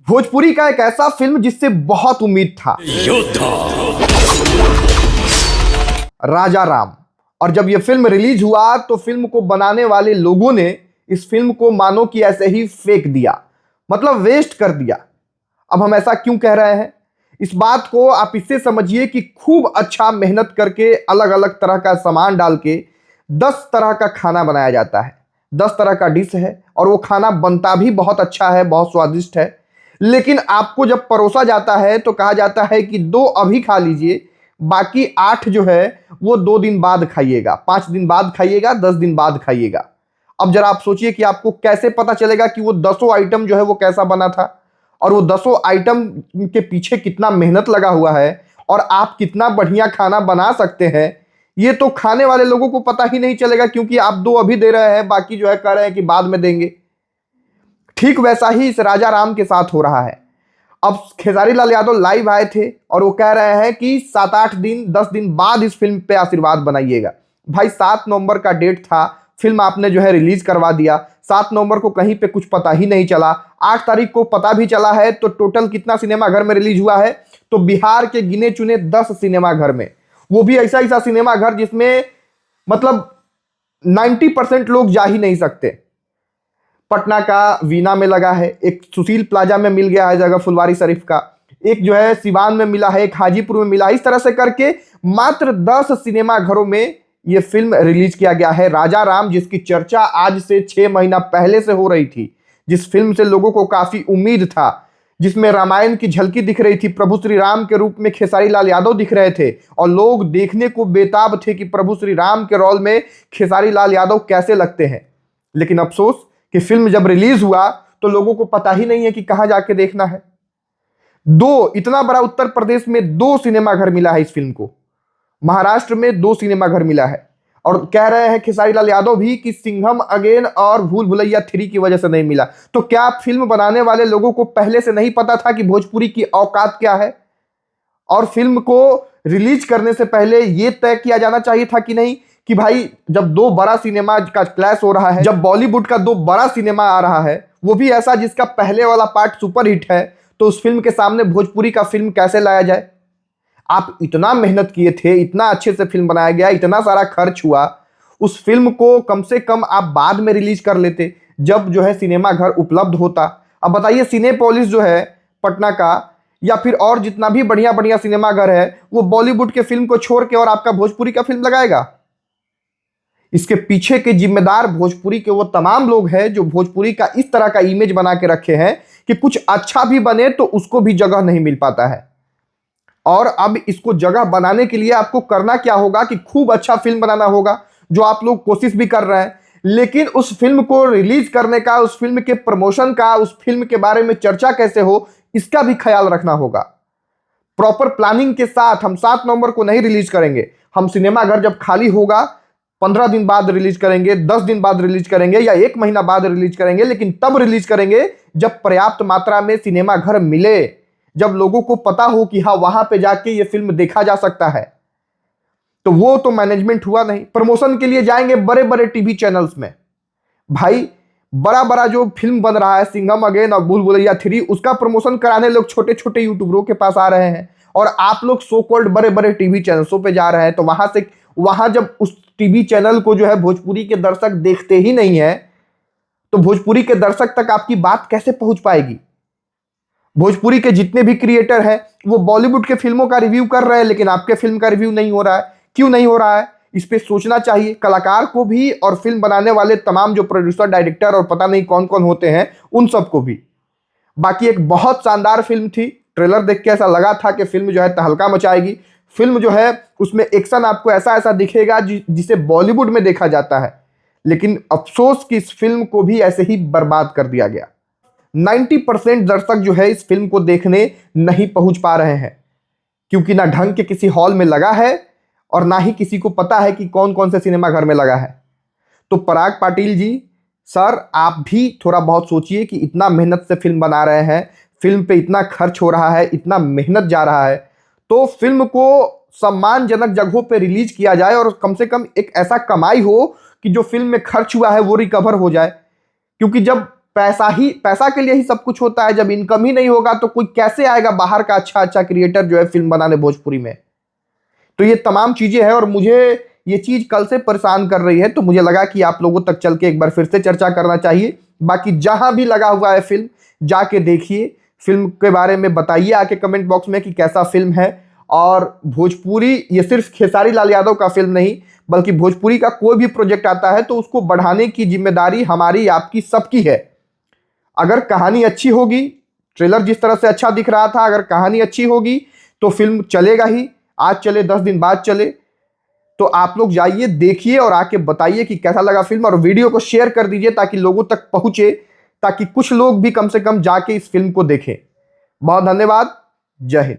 भोजपुरी का एक ऐसा फिल्म जिससे बहुत उम्मीद था, राजा राम। और जब यह फिल्म रिलीज हुआ तो फिल्म को बनाने वाले लोगों ने इस फिल्म को मानो कि ऐसे ही फेंक दिया, मतलब वेस्ट कर दिया। अब हम ऐसा क्यों कह रहे हैं, इस बात को आप इससे समझिए कि खूब अच्छा मेहनत करके अलग अलग तरह का सामान डाल के 10 तरह का खाना बनाया जाता है, 10 तरह का डिश है, और वो खाना बनता भी बहुत अच्छा है, बहुत स्वादिष्ट है। लेकिन आपको जब परोसा जाता है तो कहा जाता है कि 2 अभी खा लीजिए, बाकी 8 जो है वो 2 दिन बाद खाइएगा, 5 दिन बाद खाइएगा, 10 दिन बाद खाइएगा। अब जरा आप सोचिए कि आपको कैसे पता चलेगा कि वो 10 आइटम जो है वो कैसा बना था, और वो 10 आइटम के पीछे कितना मेहनत लगा हुआ है, और आप कितना बढ़िया खाना बना सकते हैं। ये तो खाने वाले लोगों को पता ही नहीं चलेगा, क्योंकि आप 2 अभी दे रहे हैं, बाकी जो है कह रहे हैं कि बाद में देंगे। ठीक वैसा ही इस राजा राम के साथ हो रहा है। अब खेसारी लाल यादव लाइव आए थे और वो कह रहे हैं कि 7-8 दिन 10 दिन बाद इस फिल्म पे आशीर्वाद बनाइएगा। भाई 7 नवंबर का डेट था, फिल्म आपने जो है रिलीज करवा दिया। 7 नवंबर को कहीं पे कुछ पता ही नहीं चला, 8 तारीख को पता भी चला है तो टोटल कितना सिनेमा घर में रिलीज हुआ है, तो बिहार के गिने चुने 10 सिनेमा घर में, वो भी ऐसा ऐसा सिनेमा घर जिसमें मतलब 90% लोग जा ही नहीं सकते। पटना का वीना में लगा है, एक सुशील प्लाजा में मिल गया है जगह फुलवारी शरीफ का, एक जो है सिवान में मिला है, एक हाजीपुर में मिला है। इस तरह से करके मात्र 10 सिनेमा घरों में यह फिल्म रिलीज किया गया है, राजा राम, जिसकी चर्चा आज से 6 महीना पहले से हो रही थी। जिस फिल्म से लोगों को काफी उम्मीद था, जिसमें रामायण की झलकी दिख रही थी, प्रभु श्री राम के रूप में खेसारी लाल यादव दिख रहे थे, और लोग देखने को बेताब थे कि प्रभु श्री राम के रोल में खेसारी लाल यादव कैसे लगते हैं। लेकिन अफसोस कि फिल्म जब रिलीज हुआ तो लोगों को पता ही नहीं है कि कहां जाके देखना है। इतना बड़ा उत्तर प्रदेश में 2 सिनेमा घर मिला है इस फिल्म को, महाराष्ट्र में 2 सिनेमा घर मिला है, और कह रहे हैं खेसारी लाल यादव भी कि सिंघम अगेन और भूल भुलैया 3 की वजह से नहीं मिला। तो क्या फिल्म बनाने वाले लोगों को पहले से नहीं पता था कि भोजपुरी की औकात क्या है, और फिल्म को रिलीज करने से पहले यह तय किया जाना चाहिए था कि नहीं कि भाई जब 2 बड़ा सिनेमा का क्लैश हो रहा है, जब बॉलीवुड का 2 बड़ा सिनेमा आ रहा है, वो भी ऐसा जिसका पहले वाला पार्ट सुपरहिट है, तो उस फिल्म के सामने भोजपुरी का फिल्म कैसे लाया जाए। आप इतना मेहनत किए थे, इतना अच्छे से फिल्म बनाया गया, इतना सारा खर्च हुआ, उस फिल्म को कम से कम आप बाद में रिलीज कर लेते जब जो है सिनेमा घर उपलब्ध होता। अब बताइए सिनेपोलिस जो है पटना का, या फिर और जितना भी बढ़िया बढ़िया सिनेमा घर है, वो बॉलीवुड के फिल्म को छोड़ के और आपका भोजपुरी का फिल्म लगाएगा। इसके पीछे के जिम्मेदार भोजपुरी के वो तमाम लोग हैं जो भोजपुरी का इस तरह का इमेज बना के रखे हैं कि कुछ अच्छा भी बने तो उसको भी जगह नहीं मिल पाता है। और अब इसको जगह बनाने के लिए आपको करना क्या होगा कि खूब अच्छा फिल्म बनाना होगा, जो आप लोग कोशिश भी कर रहे हैं, लेकिन उस फिल्म को रिलीज करने का, उस फिल्म के प्रमोशन का, उस फिल्म के बारे में चर्चा कैसे हो, इसका भी ख्याल रखना होगा। प्रॉपर प्लानिंग के साथ हम 7 नवंबर को नहीं रिलीज करेंगे, हम सिनेमा घर जब खाली होगा 15 दिन बाद रिलीज करेंगे, 10 दिन बाद रिलीज करेंगे, या 1 महीना बाद रिलीज करेंगे, लेकिन तब रिलीज करेंगे जब पर्याप्त मात्रा में सिनेमा घर मिले, जब लोगों को पता हो कि हाँ वहां पे जाके ये फिल्म देखा जा सकता है। तो वो तो मैनेजमेंट हुआ नहीं। प्रमोशन के लिए जाएंगे बड़े बड़े टीवी चैनल्स में, भाई बड़ा बड़ा जो फिल्म बन रहा है सिंघम अगेन और भूल भुलैया 3, उसका प्रमोशन कराने लोग छोटे छोटे यूट्यूबरों के पास आ रहे हैं, और आप लोग सो कॉल्ड बड़े बड़े टीवी चैनल्सों पे जा रहे हैं। तो वहां जब उस टीवी चैनल को जो है भोजपुरी के दर्शक देखते ही नहीं है, तो भोजपुरी के दर्शक तक आपकी बात कैसे पहुंच पाएगी। भोजपुरी के जितने भी क्रिएटर हैं वो बॉलीवुड के फिल्मों का रिव्यू कर रहे हैं, लेकिन आपके फिल्म का रिव्यू नहीं हो रहा है। क्यों नहीं हो रहा है, इस पे सोचना चाहिए कलाकार को भी, और फिल्म बनाने वाले तमाम जो प्रोड्यूसर, डायरेक्टर और पता नहीं कौन कौन होते हैं उन सबको भी। बाकी एक बहुत शानदार फिल्म थी, ट्रेलर देख के ऐसा लगा था कि फिल्म जो है तहलका मचाएगी। फिल्म जो है उसमें एक्शन आपको ऐसा ऐसा दिखेगा जिसे बॉलीवुड में देखा जाता है, लेकिन अफसोस कि इस फिल्म को भी ऐसे ही बर्बाद कर दिया गया। 90% दर्शक जो है इस फिल्म को देखने नहीं पहुंच पा रहे हैं, क्योंकि ना ढंग के किसी हॉल में लगा है और ना ही किसी को पता है कि कौन कौन से सिनेमा घर में लगा है। तो पराग पाटिल जी, सर आप भी थोड़ा बहुत सोचिए कि इतना मेहनत से फिल्म बना रहे हैं, फिल्म पे इतना खर्च हो रहा है, इतना मेहनत जा रहा है, तो फिल्म को सम्मानजनक जगहों पे रिलीज किया जाए, और कम से कम एक ऐसा कमाई हो कि जो फिल्म में खर्च हुआ है वो रिकवर हो जाए। क्योंकि जब पैसा के लिए ही सब कुछ होता है। जब इनकम ही नहीं होगा तो कोई कैसे आएगा बाहर का अच्छा अच्छा क्रिएटर जो है फिल्म बनाने भोजपुरी में। तो ये तमाम चीजें हैं और मुझे ये चीज कल से परेशान कर रही है, तो मुझे लगा कि आप लोगों तक चल के एक बार फिर से चर्चा करना चाहिए। बाकी जहां भी लगा हुआ है फिल्म, जाके देखिए, फिल्म के बारे में बताइए आके कमेंट बॉक्स में कि कैसा फिल्म है। और भोजपुरी, ये सिर्फ खेसारी लाल यादव का फिल्म नहीं, बल्कि भोजपुरी का कोई भी प्रोजेक्ट आता है तो उसको बढ़ाने की जिम्मेदारी हमारी, आपकी, सबकी है। अगर कहानी अच्छी होगी, ट्रेलर जिस तरह से अच्छा दिख रहा था, अगर कहानी अच्छी होगी तो फिल्म चलेगा ही। आज चले 10 दिन बाद चले, तो आप लोग जाइए देखिए और आके बताइए कि कैसा लगा फिल्म, और वीडियो को शेयर कर दीजिए ताकि लोगों तक पहुंचे, ताकि कुछ लोग भी कम से कम जाके इस फिल्म को देखें। बहुत धन्यवाद। जय हिंद।